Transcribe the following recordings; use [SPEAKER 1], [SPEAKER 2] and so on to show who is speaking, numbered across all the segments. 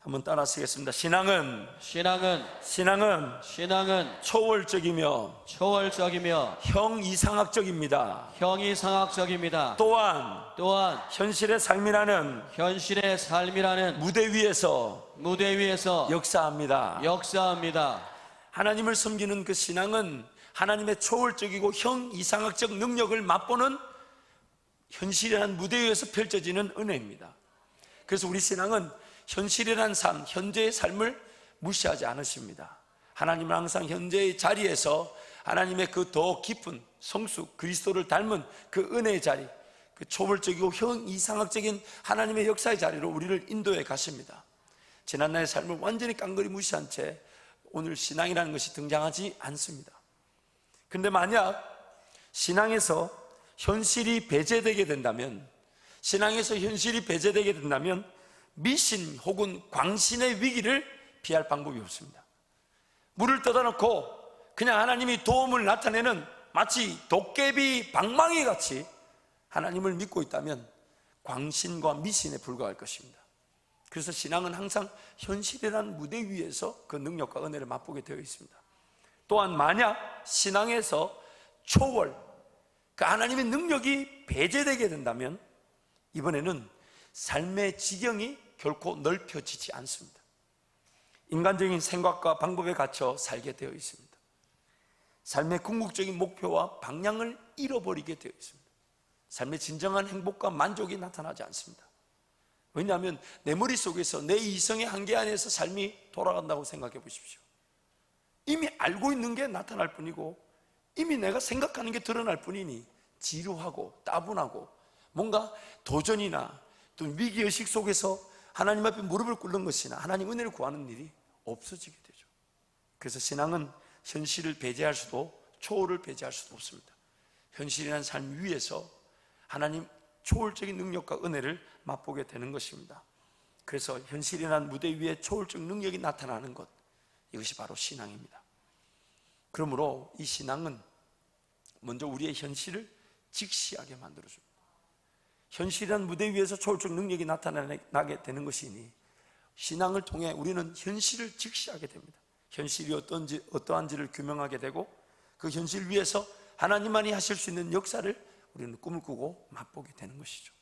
[SPEAKER 1] 한번 따라 쓰겠습니다. 신앙은 초월적이며
[SPEAKER 2] 초월적이며
[SPEAKER 1] 형이상학적입니다.
[SPEAKER 2] 형이상학적입니다.
[SPEAKER 1] 또한
[SPEAKER 2] 현실의 삶이라는
[SPEAKER 1] 무대 위에서 역사합니다. 하나님을 섬기는 그 신앙은 하나님의 초월적이고 형이상학적 능력을 맛보는 현실이라는 무대 위에서 펼쳐지는 은혜입니다. 그래서 우리 신앙은 현실이라는 삶, 현재의 삶을 무시하지 않으십니다. 하나님은 항상 현재의 자리에서 하나님의 그 더 깊은 성수 그리스도를 닮은 그 은혜의 자리, 그 초월적이고 형이상학적인 하나님의 역사의 자리로 우리를 인도해 가십니다. 지난날의 삶을 완전히 깡그리 무시한 채 오늘 신앙이라는 것이 등장하지 않습니다. 그런데 만약 신앙에서 현실이 배제되게 된다면, 미신 혹은 광신의 위기를 피할 방법이 없습니다. 물을 떠다놓고 그냥 하나님이 도움을 나타내는 마치 도깨비 방망이 같이 하나님을 믿고 있다면 광신과 미신에 불과할 것입니다. 그래서 신앙은 항상 현실이라는 무대 위에서 그 능력과 은혜를 맛보게 되어 있습니다. 또한 만약 신앙에서 초월, 그 하나님의 능력이 배제되게 된다면 이번에는 삶의 지경이 결코 넓혀지지 않습니다. 인간적인 생각과 방법에 갇혀 살게 되어 있습니다. 삶의 궁극적인 목표와 방향을 잃어버리게 되어 있습니다. 삶의 진정한 행복과 만족이 나타나지 않습니다. 왜냐하면 내 머릿속에서 내 이성의 한계 안에서 삶이 돌아간다고 생각해 보십시오. 이미 알고 있는 게 나타날 뿐이고 이미 내가 생각하는 게 드러날 뿐이니 지루하고 따분하고 뭔가 도전이나 또 위기의식 속에서 하나님 앞에 무릎을 꿇는 것이나 하나님 은혜를 구하는 일이 없어지게 되죠. 그래서 신앙은 현실을 배제할 수도 초월을 배제할 수도 없습니다. 현실이라는 삶 위에서 하나님 초월적인 능력과 은혜를 맛보게 되는 것입니다. 그래서 현실이라는 무대 위에 초월적 능력이 나타나는 것, 이것이 바로 신앙입니다. 그러므로 이 신앙은 먼저 우리의 현실을 직시하게 만들어줍니다. 현실이라는 무대 위에서 초월적 능력이 나타나게 되는 것이니 신앙을 통해 우리는 현실을 직시하게 됩니다. 현실이 어떠한지를 규명하게 되고 그 현실 위에서 하나님만이 하실 수 있는 역사를 우리는 꿈을 꾸고 맛보게 되는 것이죠.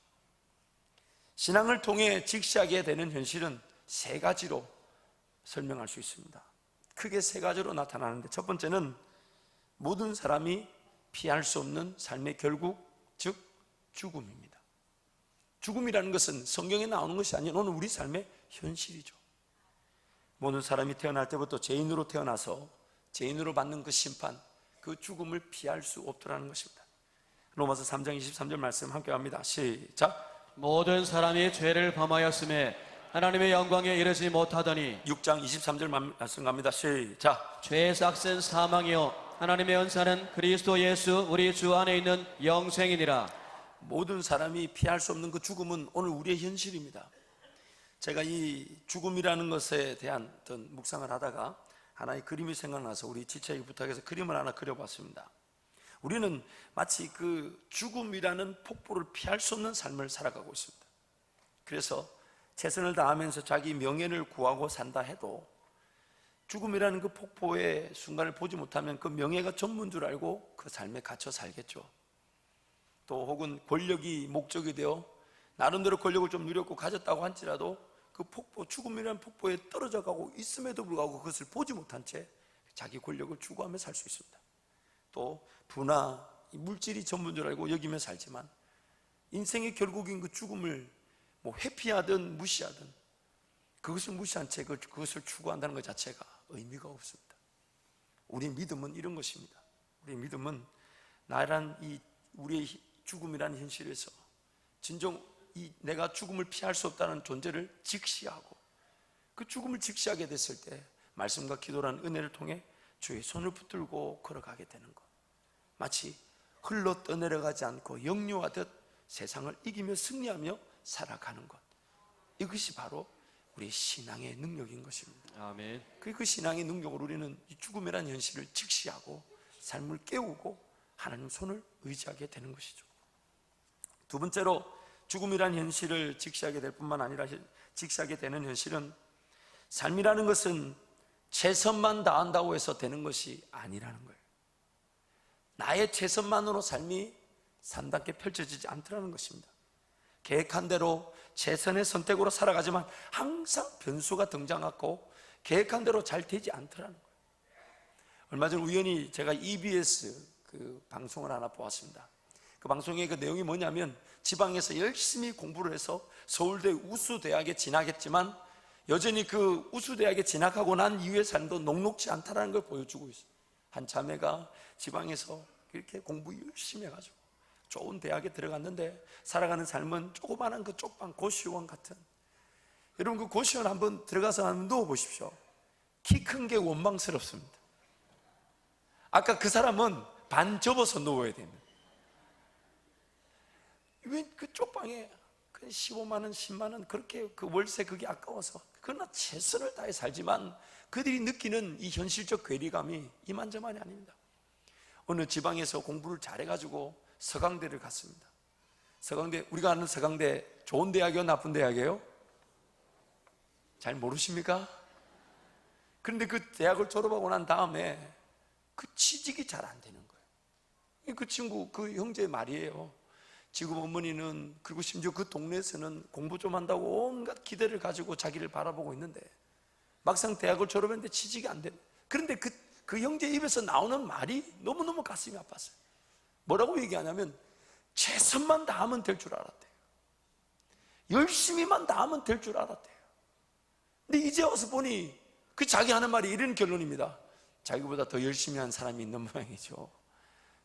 [SPEAKER 1] 신앙을 통해 직시하게 되는 현실은 세 가지로 설명할 수 있습니다. 크게 세 가지로 나타나는데, 첫 번째는 모든 사람이 피할 수 없는 삶의 결국, 즉 죽음입니다. 죽음이라는 것은 성경에 나오는 것이 아닌 오늘 우리 삶의 현실이죠. 모든 사람이 태어날 때부터 죄인으로 태어나서 죄인으로 받는 그 심판, 그 죽음을 피할 수 없더라는 것입니다. 로마서 3장 23절 말씀 함께 합니다. 시작.
[SPEAKER 2] 모든 사람이 죄를 범하였음에 하나님의 영광에 이르지 못하더니
[SPEAKER 1] 6장 23절 말씀 갑니다. 시작.
[SPEAKER 2] 죄의 삭은 사망이요 하나님의 은사는 그리스도 예수 우리 주 안에 있는 영생이니라.
[SPEAKER 1] 모든 사람이 피할 수 없는 그 죽음은 오늘 우리의 현실입니다. 제가 이 죽음이라는 것에 대한 어떤 묵상을 하다가 하나의 그림이 생각나서 우리 지체에게 부탁해서 그림을 하나 그려봤습니다. 우리는 마치 그 죽음이라는 폭포를 피할 수 없는 삶을 살아가고 있습니다. 그래서 최선을 다하면서 자기 명예를 구하고 산다 해도 죽음이라는 그 폭포의 순간을 보지 못하면 그 명예가 전부인 줄 알고 그 삶에 갇혀 살겠죠. 또 혹은 권력이 목적이 되어 나름대로 권력을 좀 누렸고 가졌다고 할지라도 그 폭포, 죽음이라는 폭포에 떨어져 가고 있음에도 불구하고 그것을 보지 못한 채 자기 권력을 추구하며 살 수 있습니다. 또 부나 물질이 전부인 줄 알고 여기며 살지만 인생의 결국인 그 죽음을 회피하든 무시하든 그것을 무시한 채 그것을 추구한다는 것 자체가 의미가 없습니다. 우리 믿음은 이런 것입니다. 우리 믿음은 나란 우리의 죽음이라는 현실에서 진정 내가 죽음을 피할 수 없다는 존재를 직시하고 그 죽음을 직시하게 됐을 때 말씀과 기도라는 은혜를 통해 주의 손을 붙들고 걸어가게 되는 것, 마치 흘러 떠내려가지 않고 역류하듯 세상을 이기며 승리하며 살아가는 것, 이것이 바로 우리의 신앙의 능력인 것입니다.
[SPEAKER 2] 아멘.
[SPEAKER 1] 그 신앙의 능력으로 우리는 이 죽음이라는 현실을 직시하고 삶을 깨우고 하나님 손을 의지하게 되는 것이죠. 두 번째로 죽음이라는 현실을 직시하게 될 뿐만 아니라 직시하게 되는 현실은 삶이라는 것은 최선만 다한다고 해서 되는 것이 아니라는 거예요. 나의 최선만으로 삶이 산답게 펼쳐지지 않더라는 것입니다. 계획한 대로 최선의 선택으로 살아가지만 항상 변수가 등장하고 계획한 대로 잘 되지 않더라는 거예요. 얼마 전 우연히 제가 EBS 그 방송을 하나 보았습니다. 그 방송의 그 내용이 뭐냐면 지방에서 열심히 공부를 해서 서울대 우수대학에 진학했지만 여전히 그 우수대학에 진학하고 난 이후의 삶도 녹록지 않다는 걸 보여주고 있어요. 한 자매가 지방에서 이렇게 공부 열심히 해가지고 좋은 대학에 들어갔는데 살아가는 삶은 조그마한 그 쪽방 고시원 같은, 여러분 그 고시원 한번 들어가서 한번 누워보십시오. 키 큰 게 원망스럽습니다. 아까 그 사람은 반 접어서 누워야 됩니다. 왜 그 쪽방에 15만 원, 10만 원 그렇게 그 월세 그게 아까워서 그러나 최선을 다해 살지만 그들이 느끼는 이 현실적 괴리감이 이만저만이 아닙니다. 어느 지방에서 공부를 잘해가지고 서강대를 갔습니다. 서강대, 우리가 아는 서강대 좋은 대학이요, 나쁜 대학이에요? 잘 모르십니까? 그런데 그 대학을 졸업하고 난 다음에 그 취직이 잘 안 되는 거예요. 그 친구, 그 형제 말이에요. 지금 어머니는, 그리고 심지어 그 동네에서는 공부 좀 한다고 온갖 기대를 가지고 자기를 바라보고 있는데 막상 대학을 졸업했는데 취직이 안 되는. 그런데 그 형제 입에서 나오는 말이 너무너무 가슴이 아팠어요. 뭐라고 얘기하냐면 최선만 다하면 될 줄 알았대요. 열심히만 다하면 될 줄 알았대요. 근데 이제 와서 보니 그 자기 하는 말이 이런 결론입니다. 자기보다 더 열심히 한 사람이 있는 모양이죠.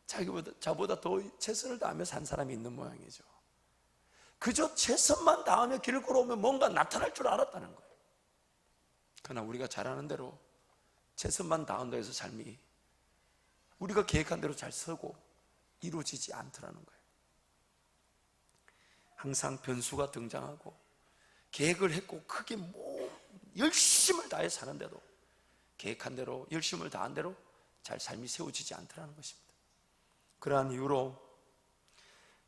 [SPEAKER 1] 자보다 더 최선을 다하며 산 사람이 있는 모양이죠. 그저 최선만 다하며 길을 걸어오면 뭔가 나타날 줄 알았다는 거예요. 그러나 우리가 잘하는 대로 최선만 다한다 해서 삶이 우리가 계획한 대로 잘 서고 이루어지지 않더라는 거예요. 항상 변수가 등장하고 계획을 했고 크게 열심을 다해 사는데도 계획한 대로 열심을 다한 대로 잘 삶이 세워지지 않더라는 것입니다. 그러한 이유로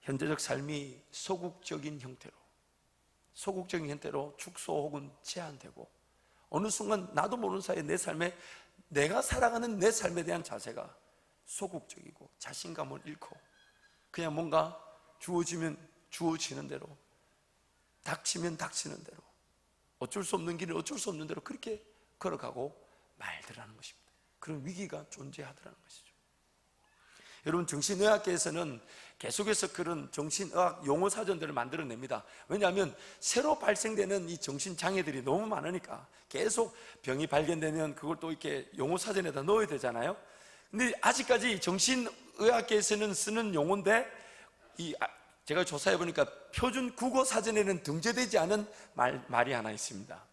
[SPEAKER 1] 현재적 삶이 소극적인 형태로 축소 혹은 제한되고 어느 순간 나도 모르는 사이에 내 삶에 내가 살아가는 내 삶에 대한 자세가 소극적이고 자신감을 잃고 그냥 뭔가 주어지면 주어지는 대로, 닥치면 닥치는 대로, 어쩔 수 없는 길을 어쩔 수 없는 대로 그렇게 걸어가고 말더라는 것입니다. 그런 위기가 존재하더라는 것이죠. 여러분, 정신의학계에서는 계속해서 그런 정신의학 용어 사전들을 만들어냅니다. 왜냐하면 새로 발생되는 이 정신장애들이 너무 많으니까 계속 병이 발견되면 그걸 또 이렇게 용어 사전에다 넣어야 되잖아요. 근데 아직까지 정신의학계에서는 쓰는 용어인데 제가 조사해 보니까 표준 국어 사전에는 등재되지 않은 말이 하나 있습니다.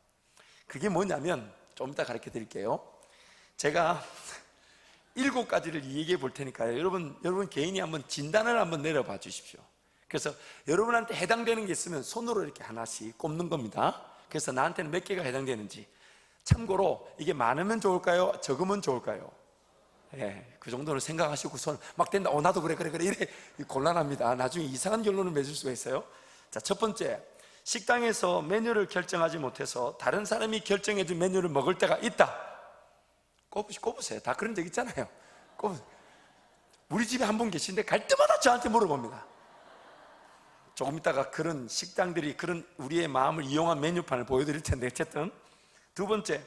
[SPEAKER 1] 그게 뭐냐면 좀 이따 가르쳐 드릴게요. 제가 7가지를 얘기해 볼 테니까요. 여러분 개인이 한번 진단을 한번 내려봐 주십시오. 그래서 여러분한테 해당되는 게 있으면 손으로 이렇게 하나씩 꼽는 겁니다. 그래서 나한테는 몇 개가 해당되는지. 참고로 이게 많으면 좋을까요? 적으면 좋을까요? 예, 그 정도는 생각하시고 손 막 된다. 나도 그래 이래 곤란합니다. 나중에 이상한 결론을 맺을 수가 있어요. 자, 첫 번째, 식당에서 메뉴를 결정하지 못해서 다른 사람이 결정해준 메뉴를 먹을 때가 있다. 꼽으세요. 다 그런 적 있잖아요. 우리 집에 한 분 계신데 갈 때마다 저한테 물어봅니다. 조금 있다가 그런 식당들이 그런 우리의 마음을 이용한 메뉴판을 보여드릴 텐데, 어쨌든 두 번째,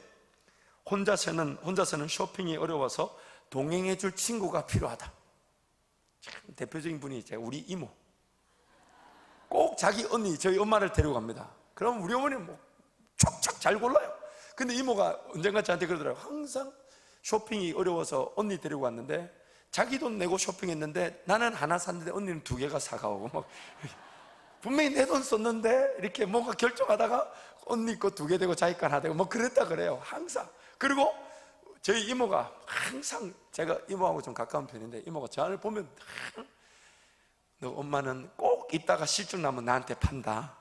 [SPEAKER 1] 혼자서는 쇼핑이 어려워서 동행해 줄 친구가 필요하다. 참 대표적인 분이 우리 이모. 꼭 자기 언니, 저희 엄마를 데리고 갑니다. 그럼 우리 어머니는 척척 잘 골라요. 근데 이모가 언젠가 저한테 그러더라고요. 항상 쇼핑이 어려워서 언니 데리고 왔는데 자기 돈 내고 쇼핑했는데 나는 하나 샀는데 언니는 2개가 사가오고 분명히 내 돈 썼는데 이렇게 뭔가 결정하다가 언니 거 2개 되고 자기 거 하나 되고 그랬다 그래요. 항상. 그리고 저희 이모가 항상, 제가 이모하고 좀 가까운 편인데 이모가 저를 보면 너 엄마는 꼭 이따가 실증 나면 나한테 판다.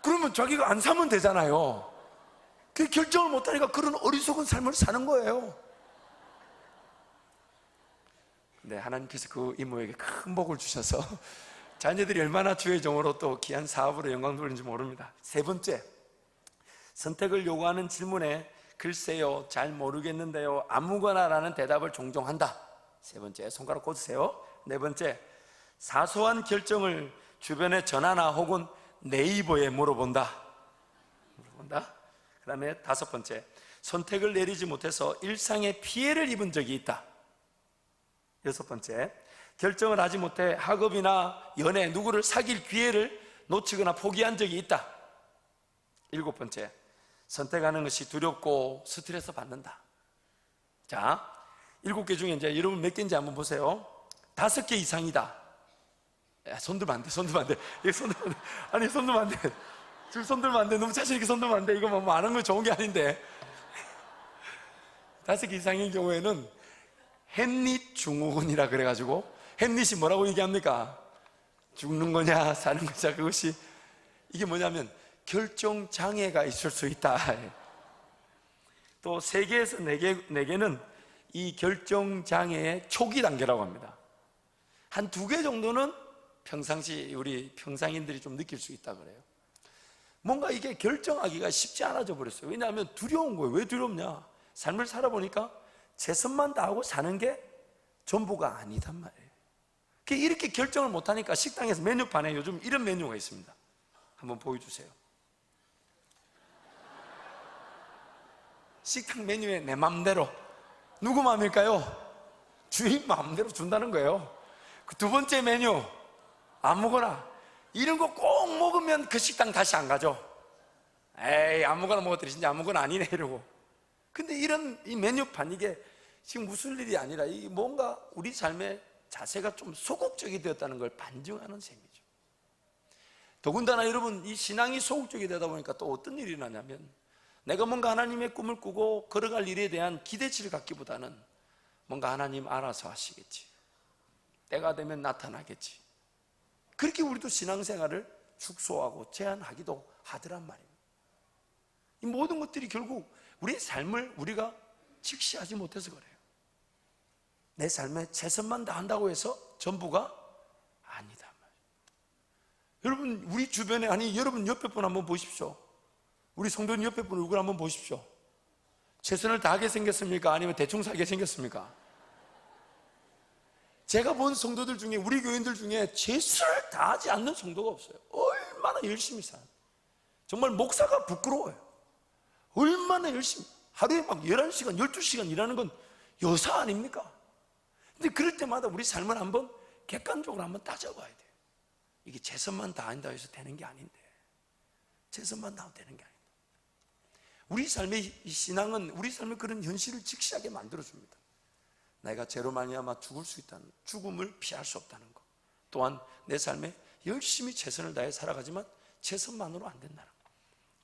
[SPEAKER 1] 그러면 자기가 안 사면 되잖아요. 그 결정을 못하니까 그런 어리석은 삶을 사는 거예요. 근데 하나님께서 그 이모에게 큰 복을 주셔서 자녀들이 얼마나 주의 종으로 또 귀한 사업으로 영광 돌리는지 모릅니다. 세 번째, 선택을 요구하는 질문에 글쎄요, 잘 모르겠는데요, 아무거나라는 대답을 종종 한다. 세 번째, 손가락 꽂으세요. 네 번째, 사소한 결정을 주변에 전하나 혹은 네이버에 물어본다. 그 다음에 다섯 번째, 선택을 내리지 못해서 일상에 피해를 입은 적이 있다. 여섯 번째, 결정을 하지 못해 학업이나 연애, 누구를 사귈 기회를 놓치거나 포기한 적이 있다. 일곱 번째, 선택하는 것이 두렵고 스트레스 받는다. 자, 일곱 개 중에 이제 여러분 몇 개인지 한번 보세요. 다섯 개 이상이다. 야, 손 들면 안 돼, 손 들면 안 돼. 이거 손 들면 안 돼. 아니, 손 들면 안 돼. 지금 손 들면 안 돼. 너무 자신 있게 손 들면 안 돼. 이거 뭐 아는 거 좋은 게 아닌데. 다섯 개 이상인 경우에는 햄릿 증후군이라 그래가지고, 햄릿이 뭐라고 얘기합니까? 죽는 거냐 사는 거냐. 그것이 이게 뭐냐면 결정 장애가 있을 수 있다. 또 3개에서 4개는 이 결정 장애의 초기 단계라고 합니다. 한 2개 정도는 평상시 우리 평상인들이 좀 느낄 수 있다 그래요. 뭔가 이게 결정하기가 쉽지 않아져 버렸어요. 왜냐하면 두려운 거예요. 왜 두렵냐? 삶을 살아보니까 최선만 다하고 사는 게 전부가 아니단 말이에요. 이렇게 결정을 못하니까 식당에서 메뉴판에 요즘 이런 메뉴가 있습니다. 한번 보여주세요. 식당 메뉴에 내 맘대로, 누구 마음일까요? 주인 마음대로 준다는 거예요. 그 두 번째 메뉴 아무거나, 이런 거 꼭 먹으면 그 식당 다시 안 가죠. 에이, 아무거나 먹었더니 진짜 아무거나 아니네 이러고. 근데 이런 이 메뉴판, 이게 지금 무슨 일이 아니라 이게 뭔가 우리 삶의 자세가 좀 소극적이 되었다는 걸 반증하는 셈이죠. 더군다나 여러분, 이 신앙이 소극적이 되다 보니까 또 어떤 일이 나냐면, 내가 뭔가 하나님의 꿈을 꾸고 걸어갈 일에 대한 기대치를 갖기보다는 뭔가 하나님 알아서 하시겠지, 때가 되면 나타나겠지, 그렇게 우리도 신앙생활을 축소하고 제한하기도 하더란 말입니다. 이 모든 것들이 결국 우리의 삶을 우리가 직시하지 못해서 그래요. 내 삶에 최선만 다한다고 해서 전부가 아니다 말이에요. 여러분, 우리 주변에, 아니 여러분 옆에 분 한번 보십시오. 우리 성도님 옆에 분 얼굴 한번 보십시오. 최선을 다하게 생겼습니까? 아니면 대충 살게 생겼습니까? 제가 본 성도들 중에, 우리 교인들 중에 최선을 다하지 않는 성도가 없어요. 얼마나 열심히 살아요. 정말 목사가 부끄러워요. 얼마나 열심히, 하루에 막 11시간, 12시간 일하는 건 여사 아닙니까? 근데 그럴 때마다 우리 삶을 한번 객관적으로 한번 따져봐야 돼요. 이게 최선만 다한다 해서 되는 게 아닌데, 최선만 다하면 되는 게 아니다. 우리 삶의 이 신앙은 우리 삶의 그런 현실을 직시하게 만들어줍니다. 내가 죄로 말미암아 죽을 수 있다는, 죽음을 피할 수 없다는 것, 또한 내 삶에 열심히 최선을 다해 살아가지만 최선만으로 안 된다는 것.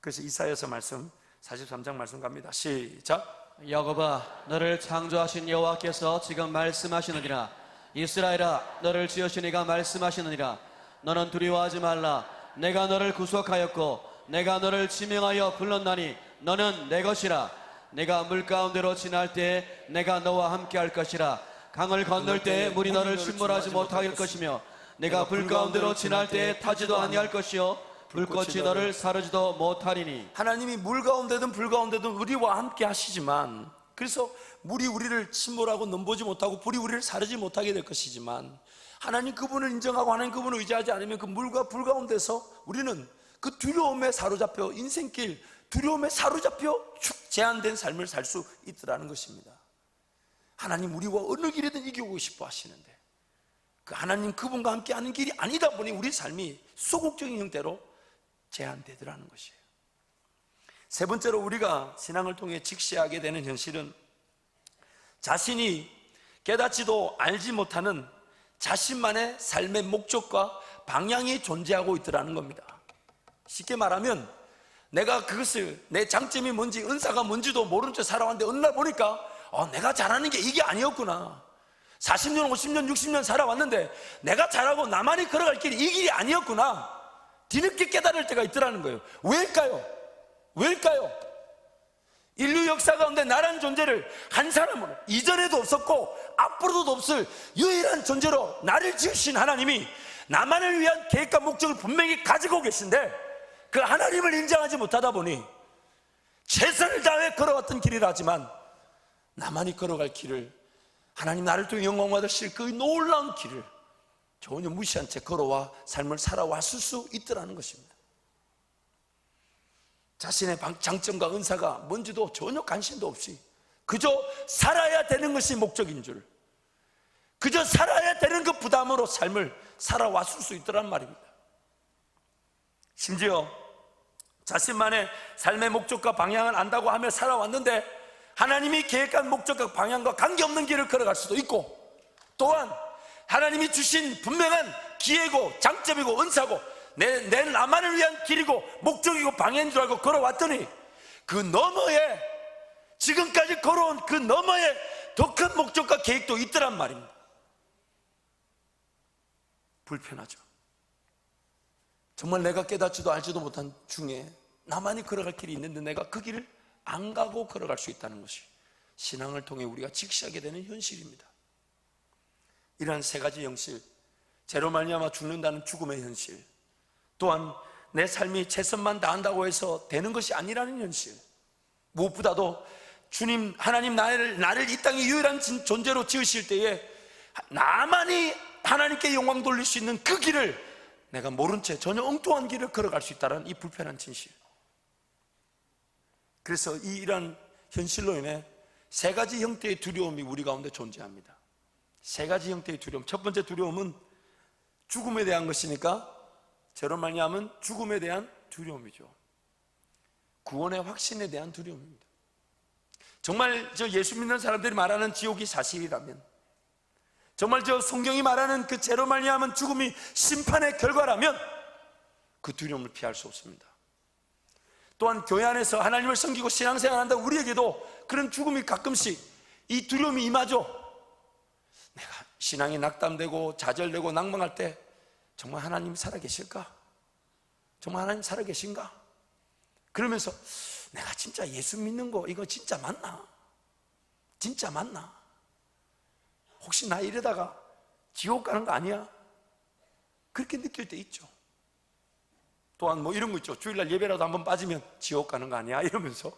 [SPEAKER 1] 그래서 이사야서 말씀 43장 말씀 갑니다. 시작.
[SPEAKER 2] 야곱아, 너를 창조하신 여호와께서 지금 말씀하시느니라. 이스라엘아, 너를 지으신 이가 말씀하시느니라. 너는 두려워하지 말라. 내가 너를 구속하였고 내가 너를 지명하여 불렀나니 너는 내 것이라. 내가 물 가운데로 지날 때에 내가 너와 함께 할 것이라. 강을 건널 때에 물이 너를 침몰하지 못하게 할 것이며 내가 불 가운데로 지날 때에 타지도 아니할 것이요 불꽃이 너를 사르지도 못하리니. 하나님이
[SPEAKER 1] 물 가운데든 불 가운데든 우리와 함께 하시지만, 그래서 물이 우리를 침몰하고 넘보지 못하고 불이 우리를 사르지 못하게 될 것이지만, 하나님 그분을 인정하고 하나님 그분을 의지하지 않으면 그 물과 불 가운데서 우리는 그 두려움에 사로잡혀, 인생길 두려움에 사로잡혀 제한된 삶을 살 수 있더라는 것입니다. 하나님 우리와 어느 길이든 이기고 싶어 하시는데, 그 하나님 그분과 함께 하는 길이 아니다 보니 우리 삶이 소극적인 형태로 제한되더라는 것이에요. 세 번째로 우리가 신앙을 통해 직시하게 되는 현실은, 자신이 깨닫지도 알지 못하는 자신만의 삶의 목적과 방향이 존재하고 있더라는 겁니다. 쉽게 말하면, 내가 그것을, 내 장점이 뭔지, 은사가 뭔지도 모른 채 살아왔는데 어느 날 보니까 내가 잘하는 게 이게 아니었구나. 40년, 50년, 60년 살아왔는데 내가 잘하고 나만이 걸어갈 길이 이 길이 아니었구나. 뒤늦게 깨달을 때가 있더라는 거예요. 왜일까요? 왜일까요? 인류 역사 가운데 나라는 존재를 한 사람으로, 이전에도 없었고 앞으로도 없을 유일한 존재로 나를 지으신 하나님이 나만을 위한 계획과 목적을 분명히 가지고 계신데, 그 하나님을 인정하지 못하다 보니 최선을 다해 걸어왔던 길이라 하지만 나만이 걸어갈 길을, 하나님 나를 통해 영광 받으실 그 놀라운 길을 전혀 무시한 채 걸어와 삶을 살아왔을 수 있더라는 것입니다. 자신의 장점과 은사가 뭔지도 전혀 관심도 없이 그저 살아야 되는 것이 목적인 줄, 그저 살아야 되는 그 부담으로 삶을 살아왔을 수 있더란 말입니다. 심지어 자신만의 삶의 목적과 방향을 안다고 하며 살아왔는데 하나님이 계획한 목적과 방향과 관계없는 길을 걸어갈 수도 있고, 또한 하나님이 주신 분명한 기회고 장점이고 은사고 내 나만을 위한 길이고 목적이고 방향인 줄 알고 걸어왔더니 그 너머에, 지금까지 걸어온 그 너머에 더 큰 목적과 계획도 있더란 말입니다. 불편하죠. 정말 내가 깨닫지도 알지도 못한 중에 나만이 걸어갈 길이 있는데 내가 그 길을 안 가고 걸어갈 수 있다는 것이 신앙을 통해 우리가 직시하게 되는 현실입니다. 이러한 세 가지 현실, 죄로 말미암아 죽는다는 죽음의 현실, 또한 내 삶이 최선만 다한다고 해서 되는 것이 아니라는 현실, 무엇보다도 주님 하나님 나를 이 땅의 유일한 존재로 지으실 때에 나만이 하나님께 영광 돌릴 수 있는 그 길을 내가 모른 채 전혀 엉뚱한 길을 걸어갈 수 있다는 이 불편한 진실. 그래서 이러한 현실로 인해 세 가지 형태의 두려움이 우리 가운데 존재합니다. 세 가지 형태의 두려움. 첫 번째 두려움은 죽음에 대한 것이니까 죄로 말미암은 죽음에 대한 두려움이죠. 구원의 확신에 대한 두려움입니다. 정말 저 예수 믿는 사람들이 말하는 지옥이 사실이라면, 정말 저 성경이 말하는 그 죄로 말미암은 죽음이 심판의 결과라면 그 두려움을 피할 수 없습니다. 또한 교회 안에서 하나님을 섬기고 신앙생활을 한다고 우리에게도 그런 죽음이 가끔씩 이 두려움이 임하죠. 내가 신앙이 낙담되고 좌절되고 낭망할 때 정말 하나님 살아계실까? 정말 하나님 살아계신가? 그러면서 내가 진짜 예수 믿는 거 이거 진짜 맞나? 진짜 맞나? 혹시 나 이러다가 지옥 가는 거 아니야? 그렇게 느낄 때 있죠. 또한 뭐 이런 거 있죠. 주일날 예배라도 한번 빠지면 지옥 가는 거 아니야? 이러면서.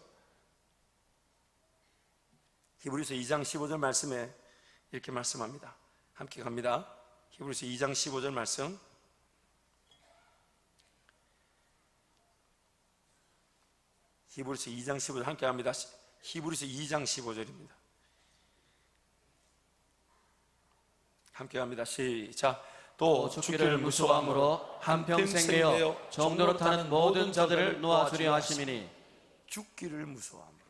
[SPEAKER 1] 히브리서 2장 15절 말씀에 이렇게 말씀합니다. 함께 갑니다. 히브리서 2장 15절 말씀. 히브리서 2장 15절 함께 합니다. 히브리서 2장 15절입니다. 함께 합니다. 시작.
[SPEAKER 2] 또 죽기를 무서워함으로 한평생 내어 정도로 타는 모든 자들을 놓아주려 하심이니.
[SPEAKER 1] 죽기를 무서워함으로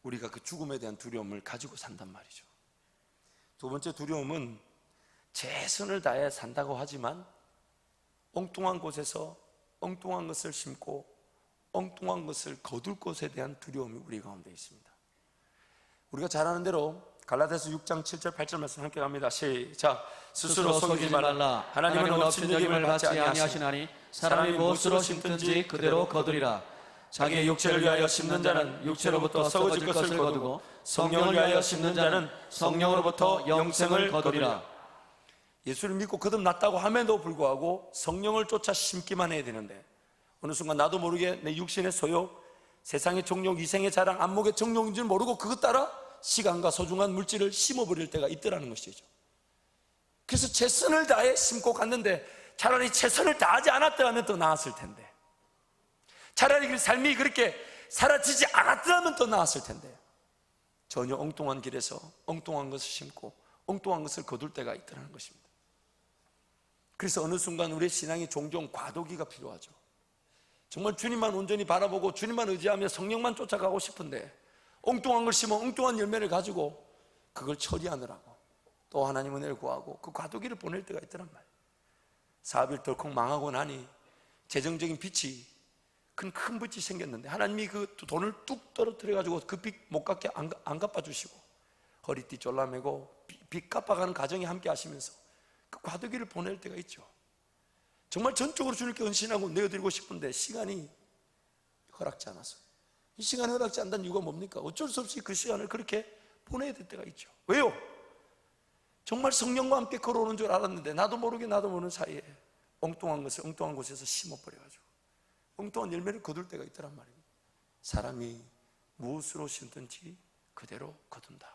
[SPEAKER 1] 우리가 그 죽음에 대한 두려움을 가지고 산단 말이죠. 두 번째 두려움은 최선을 다해 산다고 하지만 엉뚱한 곳에서 엉뚱한 것을 심고 엉뚱한 것을 거둘 것에 대한 두려움이 우리 가운데 있습니다. 우리가 잘 아는 대로 갈라디아서 6장 7절 8절 말씀 함께 갑니다. 시작. 스스로 속이지 말라. 하나님은 없인 여김을 받지 아니하시나니 사람이 무엇으로 심든지 그대로 거두리라. 자기의 육체를 위하여 심는 자는 육체로부터 썩어질 것을 거두고 성령을 위하여 심는 자는 성령으로부터 영생을 거두리라. 예수를 믿고 거듭났다고 함에도 불구하고 성령을 쫓아 심기만 해야 되는데 어느 순간 나도 모르게 내 육신의 소욕, 세상의 정욕, 이생의 자랑, 안목의 정욕인 줄 모르고 그것 따라 시간과 소중한 물질을 심어버릴 때가 있더라는 것이죠. 그래서 최선을 다해 심고 갔는데 차라리 최선을 다하지 않았더라면 더 나았을 텐데, 차라리 그 삶이 그렇게 사라지지 않았더라면 더 나았을 텐데 전혀 엉뚱한 길에서 엉뚱한 것을 심고 엉뚱한 것을 거둘 때가 있더라는 것입니다. 그래서 어느 순간 우리의 신앙이 종종 과도기가 필요하죠. 정말 주님만 온전히 바라보고 주님만 의지하며 성령만 쫓아가고 싶은데 엉뚱한 걸 심어 엉뚱한 열매를 가지고 그걸 처리하느라고 또 하나님 은혜를 구하고 그 과도기를 보낼 때가 있더란 말이에요. 사업이 덜컥 망하고 나니 재정적인 빚이 큰 빚이 생겼는데 하나님이 그 돈을 뚝 떨어뜨려 가지고 그 빚 못 갚게 안 갚아주시고 허리띠 졸라매고 빚 갚아가는 가정이 함께 하시면서 그 과도기를 보낼 때가 있죠. 정말 전적으로 주님께 헌신하고 내어드리고 싶은데 시간이 허락지 않아서. 이 시간이 허락지 않는 이유가 뭡니까? 어쩔 수 없이 그 시간을 그렇게 보내야 될 때가 있죠. 왜요? 정말 성령과 함께 걸어오는 줄 알았는데 나도 모르는 사이에 엉뚱한 것을 엉뚱한 곳에서 심어버려가지고 엉뚱한 열매를 거둘 때가 있더란 말입니다. 사람이 무엇으로 심든지 그대로 거둔다.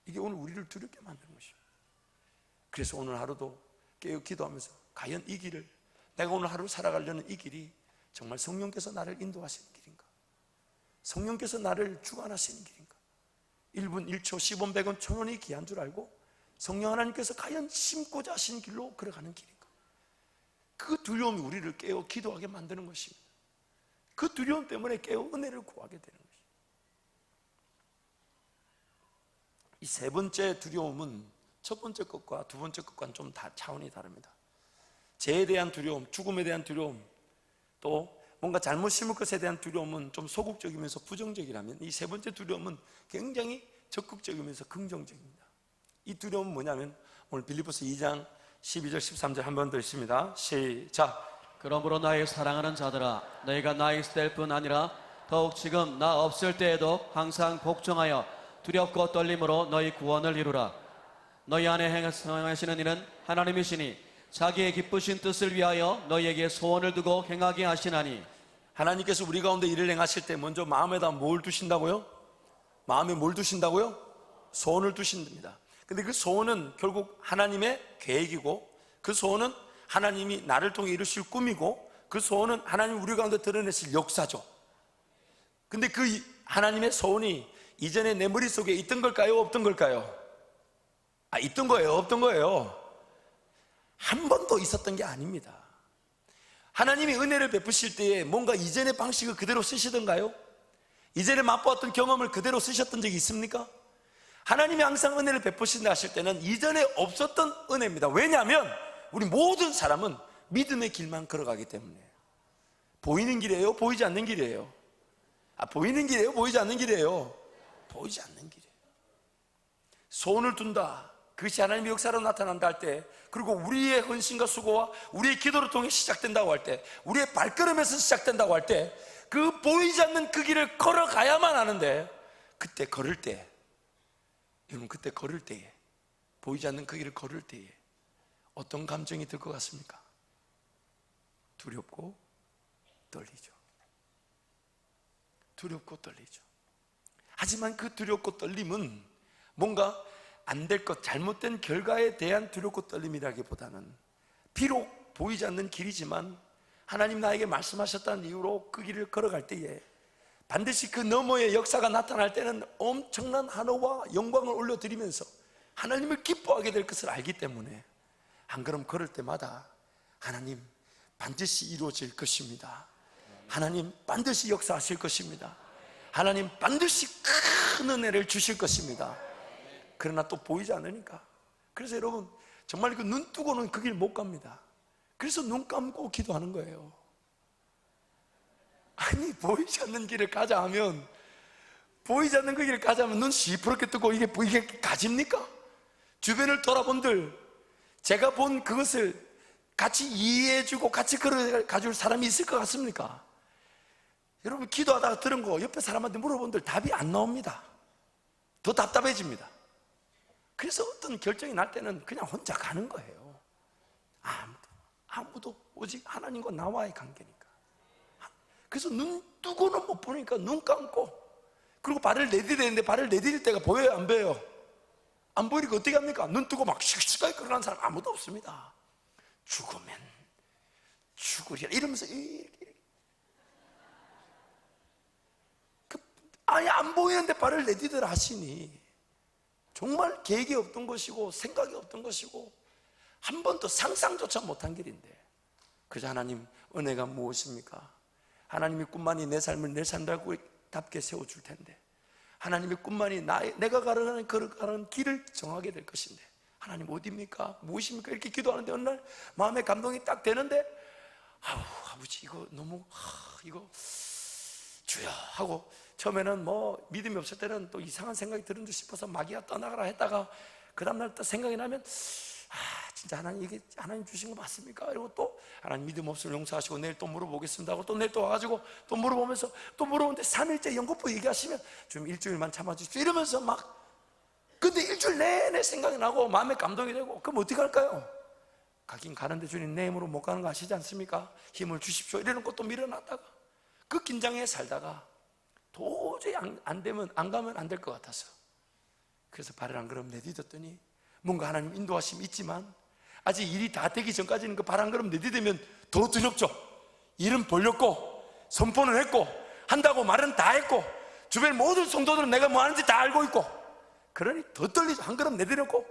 [SPEAKER 1] 이게 오늘 우리를 두렵게 만드는 것입니다. 그래서 오늘 하루도 깨어 기도하면서 과연 이 길을, 내가 오늘 하루 살아가려는 이 길이 정말 성령께서 나를 인도하시는 길인가? 성령께서 나를 주관하시는 길인가? 1분 1초 10원 100원 1000원이 귀한 줄 알고 성령 하나님께서 과연 심고자 하신 길로 걸어가는 길인가? 그 두려움이 우리를 깨어 기도하게 만드는 것입니다. 그 두려움 때문에 깨어 은혜를 구하게 되는 것입니다. 이 세 번째 두려움은 첫 번째 것과 두 번째 것과는 좀 차원이 다릅니다. 죄에 대한 두려움, 죽음에 대한 두려움, 또 뭔가 잘못 심을 것에 대한 두려움은 좀 소극적이면서 부정적이라면, 이 세 번째 두려움은 굉장히 적극적이면서 긍정적입니다. 이 두려움은 뭐냐면 오늘 빌립보서 2장 12절 13절 한 번 더 있습니다. 시작.
[SPEAKER 2] 그러므로 나의 사랑하는 자들아, 너희가 나 있을 때뿐 아니라 더욱 지금 나 없을 때에도 항상 복종하여 두렵고 떨림으로 너희 구원을 이루라. 너희 안에 행하시는 이는 하나님이시니 자기의 기쁘신 뜻을 위하여 너희에게 소원을 두고 행하게 하시나니.
[SPEAKER 1] 하나님께서 우리 가운데 일을 행하실 때 먼저 마음에다 뭘 두신다고요? 마음에 뭘 두신다고요? 소원을 두신답니다. 근데 그 소원은 결국 하나님의 계획이고, 그 소원은 하나님이 나를 통해 이루실 꿈이고, 그 소원은 하나님이 우리 가운데 드러내실 역사죠. 근데 그 하나님의 소원이 이전에 내 머릿속에 있던 걸까요? 없던 걸까요? 있던 거예요? 없던 거예요? 한 번도 있었던 게 아닙니다. 하나님이 은혜를 베푸실 때에 뭔가 이전의 방식을 그대로 쓰시던가요? 이전에 맛보았던 경험을 그대로 쓰셨던 적이 있습니까? 하나님이 항상 은혜를 베푸신다 하실 때는 이전에 없었던 은혜입니다. 왜냐하면 우리 모든 사람은 믿음의 길만 걸어가기 때문에. 보이는 길이에요? 보이지 않는 길이에요? 보이는 길이에요? 보이지 않는 길이에요? 보이지 않는 길이에요. 소원을 둔다, 그것이 하나님의 역사로 나타난다 할 때, 그리고 우리의 헌신과 수고와 우리의 기도를 통해 시작된다고 할 때, 우리의 발걸음에서 시작된다고 할 때, 그 보이지 않는 그 길을 걸어가야만 하는데, 그때 걸을 때, 여러분, 그때 걸을 때에, 보이지 않는 그 길을 걸을 때에 어떤 감정이 들 것 같습니까? 두렵고 떨리죠. 두렵고 떨리죠. 하지만 그 두렵고 떨림은 뭔가 안 될 것, 잘못된 결과에 대한 두렵고 떨림이라기보다는, 비록 보이지 않는 길이지만 하나님 나에게 말씀하셨다는 이유로 그 길을 걸어갈 때에 반드시 그 너머의 역사가 나타날 때는 엄청난 한호와 영광을 올려드리면서 하나님을 기뻐하게 될 것을 알기 때문에, 한 걸음 걸을 때마다 하나님 반드시 이루어질 것입니다. 하나님 반드시 역사하실 것입니다. 하나님 반드시 큰 은혜를 주실 것입니다. 그러나 또 보이지 않으니까, 그래서 여러분 정말 그 눈 뜨고는 그 길 못 갑니다. 그래서 눈 감고 기도하는 거예요. 아니, 보이지 않는 길을 가자 하면, 보이지 않는 그 길을 가자 하면 눈 시퍼렇게 뜨고 이게 가집니까? 주변을 돌아본들, 제가 본 그것을 같이 이해해주고 같이 걸어가줄 사람이 있을 것 같습니까? 여러분, 기도하다가 들은 거 옆에 사람한테 물어본들 답이 안 나옵니다. 더 답답해집니다. 그래서 어떤 결정이 날 때는 그냥 혼자 가는 거예요. 아무도 오직 하나님과 나와의 관계니까. 그래서 눈 뜨고는 못 보니까 눈 감고, 그리고 발을 내디뎌야 되는데 발을 내디딜 때가 보여요, 안 보여요? 안 보이니까 어떻게 합니까? 눈 뜨고 막 씩씩하게 걸어가는 사람 아무도 없습니다. 죽으면 죽으리라 이러면서 아예 안 보이는데 발을 내디뎌라 하시니, 정말 계획이 없던 것이고 생각이 없던 것이고 한 번도 상상조차 못한 길인데, 그저 하나님 은혜가 무엇입니까? 하나님의 꿈만이 내 삶을 내 삶이라고 답게 세워줄 텐데, 하나님의 꿈만이 내가 걸어가는 길을 정하게 될 것인데, 하나님 어디입니까? 무엇입니까? 이렇게 기도하는데 어느 날 마음의 감동이 딱 되는데, 아버지 이거 너무 이거 주여 하고, 처음에는 뭐 믿음이 없을 때는 또 이상한 생각이 드는 듯 싶어서 마귀야 떠나가라 했다가, 그 다음날 또 생각이 나면 진짜 하나님 이게 하나님 주신 거 맞습니까? 이러고 또 하나님 믿음 없으면 용서하시고 내일 또 물어보겠습니다 하고 또 내일 또 와가지고 또 물어보면서, 또 물어보는데 3일째 연거푸 얘기하시면 좀 일주일만 참아주십시오 이러면서 막, 근데 일주일 내내 생각이 나고 마음에 감동이 되고, 그럼 어떻게 할까요? 가긴 가는데 주님 내 힘으로 못 가는 거 아시지 않습니까? 힘을 주십시오 이러는 것도 밀어놨다가 그 긴장에 살다가 도저히 안 되면 안 가면 안 될 것 같아서 그래서 발을 한 걸음 내딛었더니 뭔가 하나님 인도하심이 있지만 아직 일이 다 되기 전까지는 그 발 한 걸음 내딛으면 더 두렵죠. 일은 벌렸고 선포는 했고 한다고 말은 다 했고 주변 모든 성도들은 내가 뭐 하는지 다 알고 있고 그러니 더 떨리죠. 한 걸음 내딛었고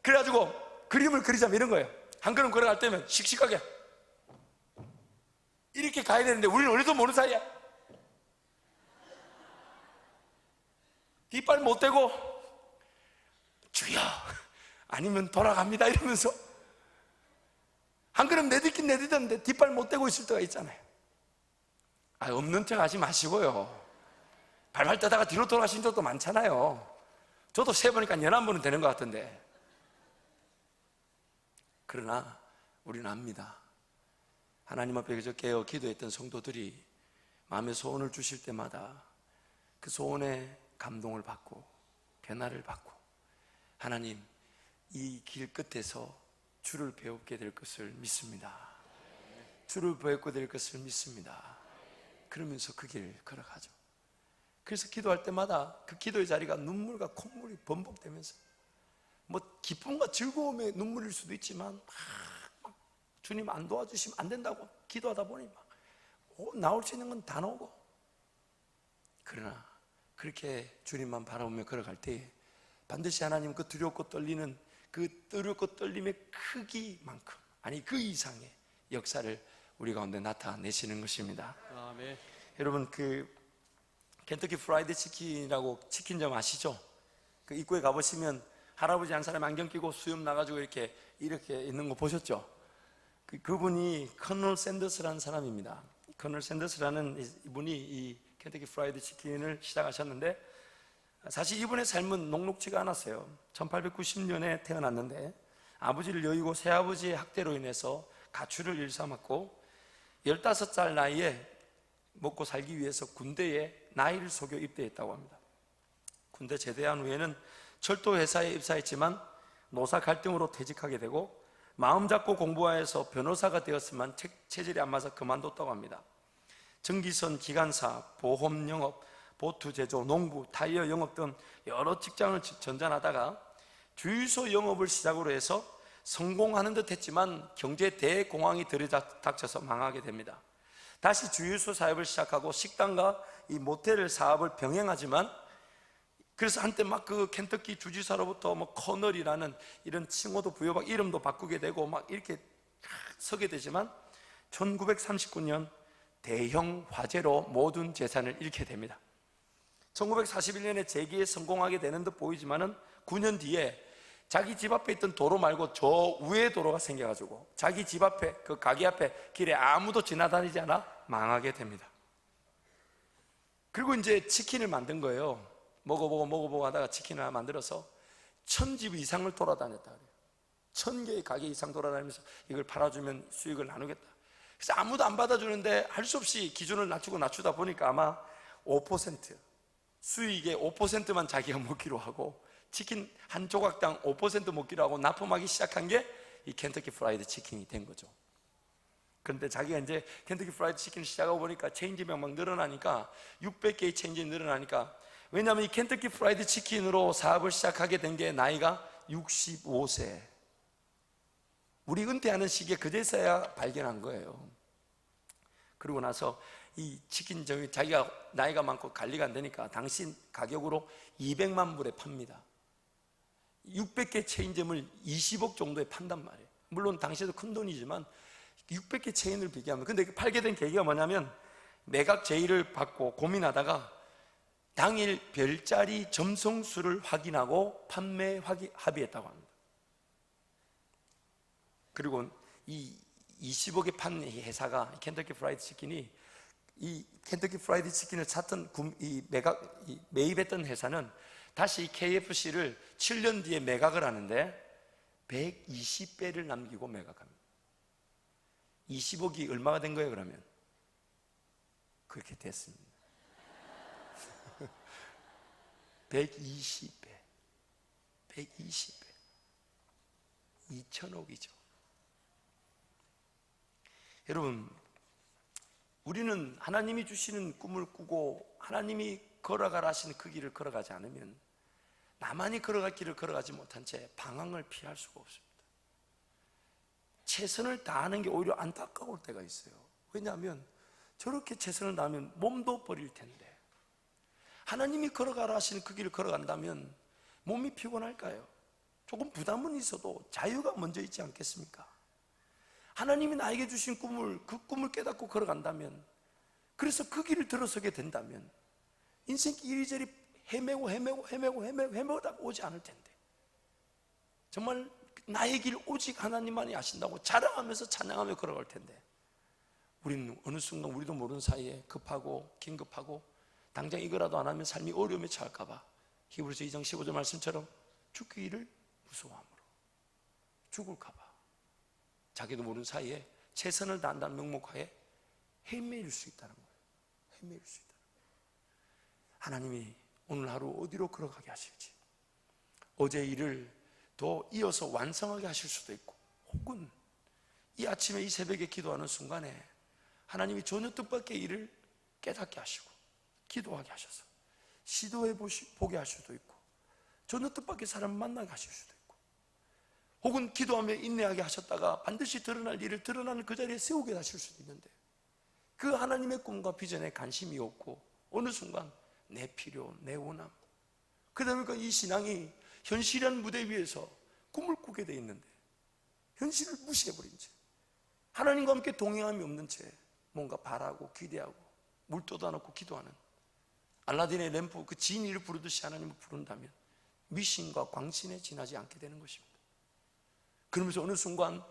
[SPEAKER 1] 그래가지고 그림을 그리자면 이런 거예요. 한 걸음 걸어갈 때면 씩씩하게 이렇게 가야 되는데 우리는 어디도 모르는 사이야. 뒷발 못 대고 주여 아니면 돌아갑니다 이러면서 한 걸음 내딛긴 내딛었는데 뒷발 못 대고 있을 때가 있잖아요. 없는 척 하지 마시고요. 발발 떠다가 뒤로 돌아가신 적도 많잖아요. 저도 세보니까 11번은 되는 것 같은데. 그러나 우리는 압니다. 하나님 앞에 그저 깨어 기도했던 성도들이 마음의 소원을 주실 때마다 그 소원에 감동을 받고 변화를 받고 하나님 이 길 끝에서 주를 배우게 될 것을 믿습니다. 주를 배우게 될 것을 믿습니다. 그러면서 그 길 걸어가죠. 그래서 기도할 때마다 그 기도의 자리가 눈물과 콧물이 번복되면서 뭐 기쁨과 즐거움의 눈물일 수도 있지만 막 주님 안 도와주시면 안 된다고 기도하다 보니 막 나올 수 있는 건 다 나오고 그러나 그렇게 주님만 바라보며 걸어갈 때 반드시 하나님 그 두렵고 떨리는 그 두렵고 떨림의 크기만큼 아니 그 이상의 역사를 우리 가운데 나타내시는 것입니다.
[SPEAKER 2] 아멘.
[SPEAKER 1] 여러분 그 켄터키 프라이드 치킨이라고 치킨점 아시죠? 그 입구에 가보시면 할아버지 한 사람 안경 끼고 수염 나가지고 이렇게 있는 거 보셨죠? 그분이 커널 샌더스라는 사람입니다. 커널 샌더스라는 이분이 이 켄터키 프라이드 치킨을 시작하셨는데 사실 이분의 삶은 녹록지가 않았어요. 1890년에 태어났는데 아버지를 여의고 새아버지의 학대로 인해서 가출을 일삼았고 15살 나이에 먹고 살기 위해서 군대에 나이를 속여 입대했다고 합니다. 군대 제대한 후에는 철도 회사에 입사했지만 노사 갈등으로 퇴직하게 되고 마음 잡고 공부하여서 변호사가 되었지만 체질이 안 맞아 그만뒀다고 합니다. 전기선 기관사, 보험 영업, 보트 제조, 농부, 타이어 영업 등 여러 직장을 전전하다가 주유소 영업을 시작으로 해서 성공하는 듯 했지만 경제 대공황이 들이닥쳐서 망하게 됩니다. 다시 주유소 사업을 시작하고 식당과 이 모텔 사업을 병행하지만 그래서 한때 막 그 켄터키 주지사로부터 뭐 커널이라는 이런 칭호도 부여받고 이름도 바꾸게 되고 막 이렇게 서게 되지만 1939년 대형 화재로 모든 재산을 잃게 됩니다. 1941년에 재기에 성공하게 되는 듯 보이지만은 9년 뒤에 자기 집 앞에 있던 도로 말고 저 위에 도로가 생겨가지고 자기 집 앞에 그 가게 앞에 길에 아무도 지나다니지 않아 망하게 됩니다. 그리고 이제 치킨을 만든 거예요. 먹어보고 하다가 치킨을 하나 만들어서 1000집 이상을 돌아다녔다 그래요. 1000개의 가게 이상 돌아다니면서 이걸 팔아주면 수익을 나누겠다. 그래서 아무도 안 받아주는데 할 수 없이 기준을 낮추다 보니까 아마 5% 수익의 5%만 자기가 먹기로 하고 치킨 한 조각당 5% 먹기로 하고 납품하기 시작한 게 이 켄터키 프라이드 치킨이 된 거죠. 그런데 자기가 이제 켄터키 프라이드 치킨을 시작하고 보니까 체인지가 막 늘어나니까 600개의 체인지 늘어나니까 왜냐하면 이 켄터키 프라이드 치킨으로 사업을 시작하게 된 게 나이가 65세 우리 은퇴하는 시기에 그제서야 발견한 거예요. 그러고 나서 이 치킨점이 자기가 나이가 많고 관리가 안 되니까 당시 가격으로 200만 불에 팝니다. 600개 체인점을 20억 정도에 판단 말이에요. 물론 당시에도 큰 돈이지만 600개 체인을 비교하면 근데 팔게 된 계기가 뭐냐면 매각 제의를 받고 고민하다가 당일 별자리 점성수를 확인하고 판매 합의했다고 합니다. 그리고 이 20억에 판 회사가 켄터키 프라이드 치킨이 이 켄터키 프라이드 치킨을 샀던 매입했던 회사는 다시 KFC를 7년 뒤에 매각을 하는데 120배를 남기고 매각합니다. 20억이 얼마가 된 거예요 그러면? 그렇게 됐습니다. 120배 2천억이죠. 여러분, 우리는 하나님이 주시는 꿈을 꾸고 하나님이 걸어가라 하시는 그 길을 걸어가지 않으면 나만이 걸어갈 길을 걸어가지 못한 채 방황을 피할 수가 없습니다. 최선을 다하는 게 오히려 안타까울 때가 있어요. 왜냐하면 저렇게 최선을 다하면 몸도 버릴 텐데, 하나님이 걸어가라 하시는 그 길을 걸어간다면 몸이 피곤할까요? 조금 부담은 있어도 자유가 먼저 있지 않겠습니까? 하나님이 나에게 주신 그 꿈을 깨닫고 걸어간다면, 그래서 그 길을 들어서게 된다면 인생 이리저리 헤매고다 오지 않을 텐데, 정말 나의 길 오직 하나님만이 아신다고 자랑하면서 찬양하며 걸어갈 텐데, 우리는 어느 순간 우리도 모르는 사이에 급하고 긴급하고 당장 이거라도 안 하면 삶이 어려움에 처할까 봐 히브리서 2장 15절 말씀처럼 죽기를 무서워함으로, 죽을까 봐 자기도 모르는 사이에 최선을 다한다는 명목하에 헤매일 수 있다는 거예요. 헤매일 수 있다는 거예요. 하나님이 오늘 하루 어디로 걸어가게 하실지, 어제 일을 더 이어서 완성하게 하실 수도 있고, 혹은 이 아침에 이 새벽에 기도하는 순간에 하나님이 전혀 뜻밖의 일을 깨닫게 하시고 기도하게 하셔서 시도해 보게 하실 수도 있고, 전혀 뜻밖의 사람을 만나게 하실 수도 있고, 혹은 기도하며 인내하게 하셨다가 반드시 드러날 일을 드러나는 그 자리에 세우게 하실 수도 있는데, 그 하나님의 꿈과 비전에 관심이 없고 어느 순간 내 필요, 내 원함, 그러다 보니까 이 신앙이 현실이라는 무대 위에서 꿈을 꾸게 돼 있는데 현실을 무시해버린 채, 하나님과 함께 동행함이 없는 채 뭔가 바라고 기대하고 물 떠다놓고 기도하는, 알라딘의 램프 그 지니를 부르듯이 하나님을 부른다면 미신과 광신에 지나지 않게 되는 것입니다. 그러면서 어느 순간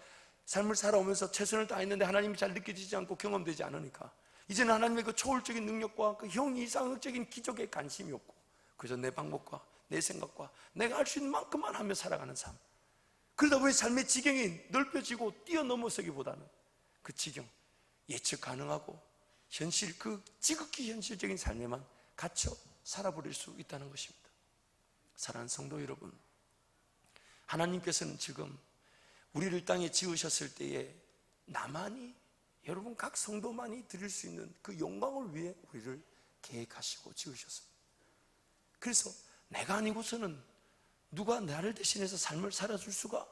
[SPEAKER 1] 삶을 살아오면서 최선을 다했는데 하나님이 잘 느껴지지 않고 경험되지 않으니까 이제는 하나님의 그 초월적인 능력과 그 형이상학적인 기적에 관심이 없고 그저 내 방법과 내 생각과 내가 할 수 있는 만큼만 하며 살아가는 삶, 그러다 보니 삶의 지경이 넓혀지고 뛰어넘어서기보다는 그 지경, 예측 가능하고 현실, 그 지극히 현실적인 삶에만 갇혀 살아버릴 수 있다는 것입니다. 사랑하는 성도 여러분, 하나님께서는 지금 우리를 이 땅에 지으셨을 때에 나만이, 여러분 각 성도만이 드릴 수 있는 그 영광을 위해 우리를 계획하시고 지으셨습니다. 그래서 내가 아니고서는 누가 나를 대신해서 삶을 살아줄 수가?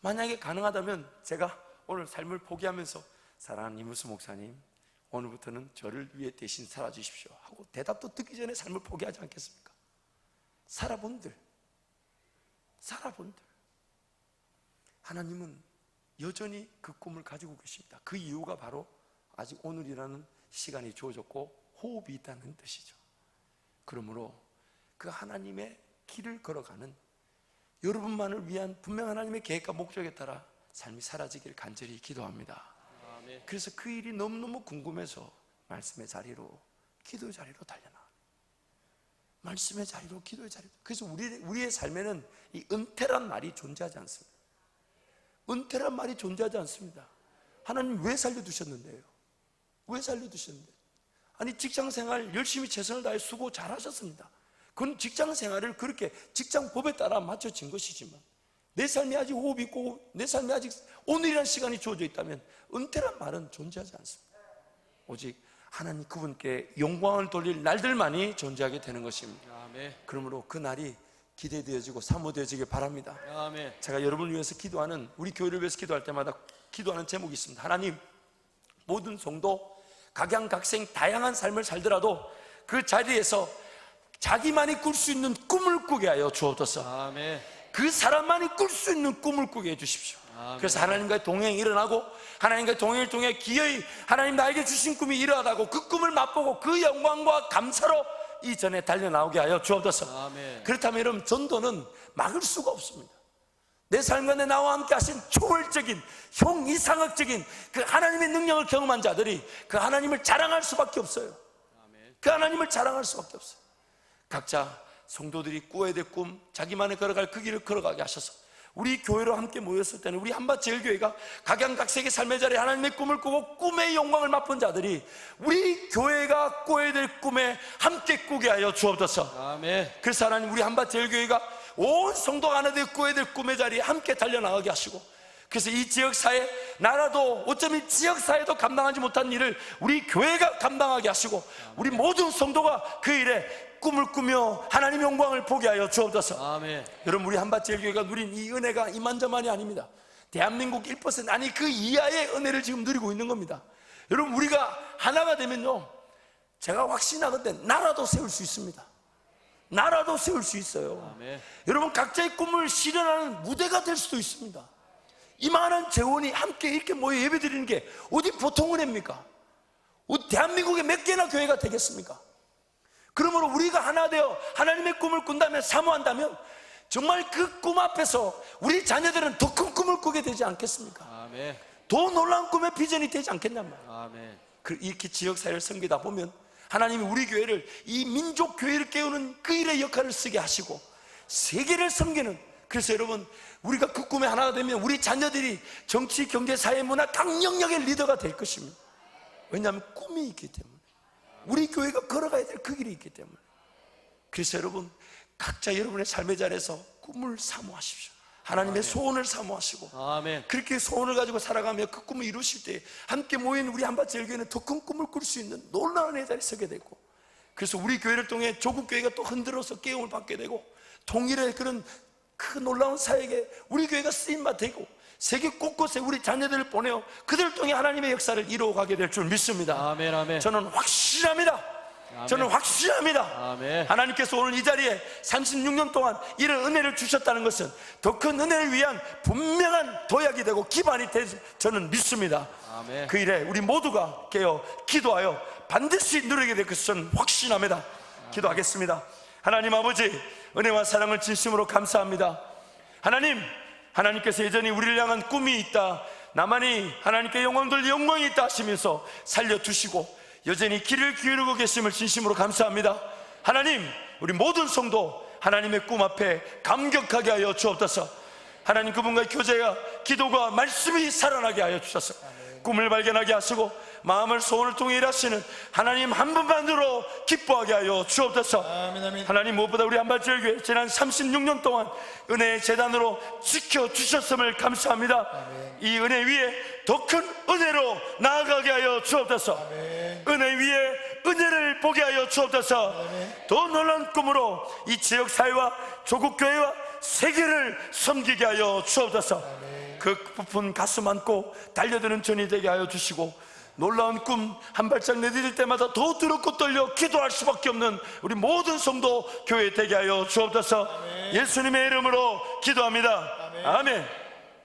[SPEAKER 1] 만약에 가능하다면 제가 오늘 삶을 포기하면서 사랑하는 이무수 목사님, 오늘부터는 저를 위해 대신 살아주십시오 하고 대답도 듣기 전에 삶을 포기하지 않겠습니까? 살아본들, 하나님은 여전히 그 꿈을 가지고 계십니다. 그 이유가 바로 아직 오늘이라는 시간이 주어졌고 호흡이 있다는 뜻이죠. 그러므로 그 하나님의 길을 걸어가는 여러분만을 위한 분명 하나님의 계획과 목적에 따라 삶이 사라지길 간절히 기도합니다.
[SPEAKER 2] 아멘.
[SPEAKER 1] 그래서 그 일이 너무너무 궁금해서 말씀의 자리로, 기도의 자리로 달려나. 말씀의 자리로, 기도의 자리로. 그래서 우리의 삶에는 이 은퇴란 말이 존재하지 않습니다. 은퇴란 말이 존재하지 않습니다. 하나님 왜 살려두셨는데요? 왜 살려두셨는데? 아니, 직장생활 열심히 최선을 다해 수고 잘하셨습니다. 그건 직장생활을 그렇게 직장법에 따라 맞춰진 것이지만 내 삶이 아직 호흡이 있고 내 삶이 아직 오늘이라는 시간이 주어져 있다면 은퇴란 말은 존재하지 않습니다. 오직 하나님 그분께 영광을 돌릴 날들만이 존재하게 되는 것입니다.
[SPEAKER 2] 아멘.
[SPEAKER 1] 그러므로 그 날이 기대되어지고 사모되어지길 바랍니다.
[SPEAKER 2] 아멘.
[SPEAKER 1] 제가 여러분을 위해서 기도하는, 우리 교회를 위해서 기도할 때마다 기도하는 제목이 있습니다. 하나님, 모든 성도 각양각색 다양한 삶을 살더라도 그 자리에서 자기만이 꿀 수 있는 꿈을 꾸게 하여 주옵소서.
[SPEAKER 2] 아멘.
[SPEAKER 1] 그 사람만이 꿀 수 있는 꿈을 꾸게 해주십시오.
[SPEAKER 2] 아멘.
[SPEAKER 1] 그래서 하나님과의 동행이 일어나고 하나님과의 동행을 통해 기어이 하나님 나에게 주신 꿈이 이러하다고 그 꿈을 맛보고 그 영광과 감사로 이전에 달려나오게 하여 주옵소서.
[SPEAKER 2] 아멘.
[SPEAKER 1] 그렇다면 여러분, 전도는 막을 수가 없습니다. 내 삶과 내 나와 함께 하신 초월적인 형이상학적인 그 하나님의 능력을 경험한 자들이 그 하나님을 자랑할 수밖에 없어요.
[SPEAKER 2] 아멘.
[SPEAKER 1] 그 하나님을 자랑할 수밖에 없어요. 각자 성도들이 꾸어야 될 꿈, 자기만의 걸어갈 그 길을 걸어가게 하셔서 우리 교회로 함께 모였을 때는 우리 한밭제일교회가 각양각색의 삶의 자리에 하나님의 꿈을 꾸고 꿈의 영광을 맛본 자들이 우리 교회가 꾸어야 될 꿈에 함께 꾸게 하여 주옵소서.
[SPEAKER 2] 아멘.
[SPEAKER 1] 그래서 하나님, 우리 한밭제일교회가 온 성도가 하나 되어 꾸어야 될 꿈의 자리에 함께 달려나가게 하시고 그래서 이 지역사회, 나라도 어쩌면 지역사회도 감당하지 못한 일을 우리 교회가 감당하게 하시고 우리 모든 성도가 그 일에 꿈을 꾸며 하나님의 영광을 보게 하여 주옵소서.
[SPEAKER 2] 아멘.
[SPEAKER 1] 여러분, 우리 한밭제일교회가 누린 이 은혜가 이만저만이 아닙니다. 대한민국 1% 아니 그 이하의 은혜를 지금 누리고 있는 겁니다. 여러분, 우리가 하나가 되면요, 제가 확신하건대 나라도 세울 수 있습니다. 나라도 세울 수 있어요.
[SPEAKER 2] 아멘.
[SPEAKER 1] 여러분, 각자의 꿈을 실현하는 무대가 될 수도 있습니다. 이만한 재원이 함께 이렇게 모여 예배드리는 게 어디 보통 은혜입니까? 대한민국에 몇 개나 교회가 되겠습니까? 그러므로 우리가 하나 되어 하나님의 꿈을 꾼다면, 사모한다면 정말 그 꿈 앞에서 우리 자녀들은 더 큰 꿈을 꾸게 되지 않겠습니까?
[SPEAKER 2] 아멘.
[SPEAKER 1] 더 놀라운 꿈의 비전이 되지 않겠냔 말이에요.
[SPEAKER 2] 아멘.
[SPEAKER 1] 이렇게 지역사회를 섬기다 보면 하나님이 우리 교회를, 이 민족 교회를 깨우는 그 일의 역할을 쓰게 하시고 세계를 섬기는, 그래서 여러분, 우리가 그 꿈에 하나가 되면 우리 자녀들이 정치, 경제, 사회, 문화 각 영역의 리더가 될 것입니다. 왜냐하면 꿈이 있기 때문에, 우리 교회가 걸어가야 될 그 길이 있기 때문에. 그래서 여러분, 각자 여러분의 삶의 자리에서 꿈을 사모하십시오. 하나님의 소원을 사모하시고,
[SPEAKER 2] 아멘.
[SPEAKER 1] 그렇게 소원을 가지고 살아가며 그 꿈을 이루실 때 함께 모인 우리 한밭제일교회는 더 큰 꿈을 꿀 수 있는 놀라운 의 자리에 서게 되고, 그래서 우리 교회를 통해 조국 교회가 또 흔들어서 깨움을 받게 되고, 통일의 그런 그 놀라운 사역에 우리 교회가 쓰임받 되고, 세계 곳곳에 우리 자녀들을 보내어 그들을 통해 하나님의 역사를 이루어가게 될 줄 믿습니다.
[SPEAKER 2] 아멘. 아멘.
[SPEAKER 1] 저는 확실합니다. 저는 확실합니다.
[SPEAKER 2] 아멘.
[SPEAKER 1] 하나님께서 오늘 이 자리에 36년 동안 이런 은혜를 주셨다는 것은 더 큰 은혜를 위한 분명한 도약이 되고 기반이 되지 저는 믿습니다.
[SPEAKER 2] 아멘.
[SPEAKER 1] 그 일에 우리 모두가 깨어 기도하여 반드시 누리게 될 것을 저는 확신합니다. 기도하겠습니다. 하나님 아버지, 은혜와 사랑을 진심으로 감사합니다. 하나님께서 여전히 우리를 향한 꿈이 있다, 나만이 하나님께 영광 돌릴 영광이 있다 하시면서 살려주시고 여전히 길을 기울이고 계심을 진심으로 감사합니다. 하나님, 우리 모든 성도 하나님의 꿈 앞에 감격하게 하여 주옵소서. 하나님, 그분과의 교제와 기도가 말씀이 살아나게 하여 주셔서 꿈을 발견하게 하시고 마음을 소원을 통해 일하시는 하나님 한 분만으로 기뻐하게 하여 주옵소서. 하나님, 무엇보다 우리 한밭제일교회 지난 36년 동안 은혜의 재단으로 지켜주셨음을 감사합니다. 이 은혜 위에 더 큰 은혜로 나아가게 하여 주옵소서. 은혜 위에 은혜를 보게 하여 주옵소서. 더 놀라운 꿈으로 이 지역사회와 조국교회와 세계를 섬기게 하여 주옵소서. 그 부푼 가슴 안고 달려드는 전이 되게 하여 주시고 놀라운 꿈 한 발짝 내디딜 때마다 더 두렵고 떨려 기도할 수밖에 없는 우리 모든 성도 교회 되게 하여 주옵소서. 예수님의 이름으로 기도합니다. 아멘.